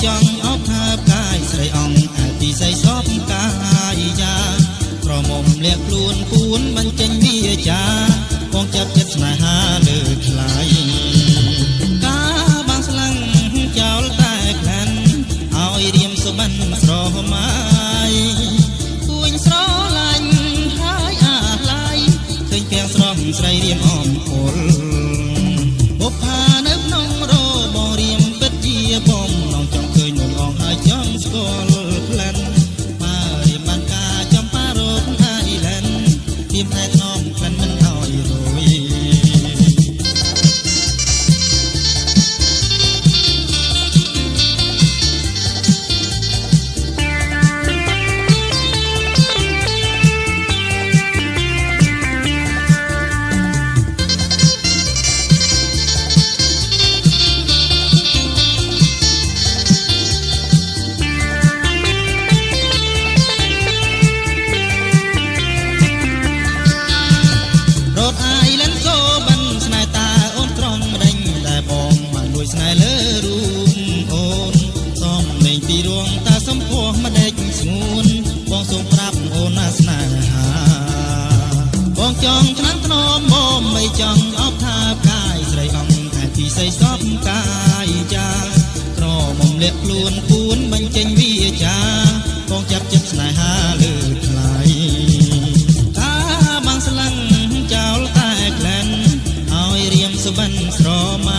ចង់អោបថាបកាយស្រីអង្គអាទីស័យសពកាយយ៉ាក្រមុំលាក់ខ្លួនពួនបញ្ចេញវាចាបងចាប់ចិត្តស្នេហាលើថ្លៃការបាំងស្លាំងចោលតែក្លាន់ឲ្យរៀមសុបិនស្រមៃគួយស្រឡាញ់ហើយអាឡៃឃើញពាំងស្រស់ស្រីរៀមអំពលបុប្ផានៅក្នុងរបងរៀមពិតជាបងน้องចង់ឃើញនងអងហើយចង់ស្គាល់ផ្លែនมาរៀមបានការចំប៉ារោគអាយឡែនរៀមតែថ្នមផ្លែនមិនឲ្យរួយស្នេហ៍លើរូបអូនសំលេងពីរងតាសំពោះម្ដេចស្ងួនបងសូមប្រាប់អូនណាស្នេហាបងចង់ឆ្នាំថ្នមមកមិនចង់អបថាបកាយស្រីអង្គអាទីស័យសពកាយចាក្រមុំលាក់ខ្លួនពួនបញ្ចេញវាចាបងចាប់ចិត្តស្នេហាលើថ្លៃការបាំងស្លាំងចោលតែក្លែនឲ្យរៀមសុបិនស្រមៃ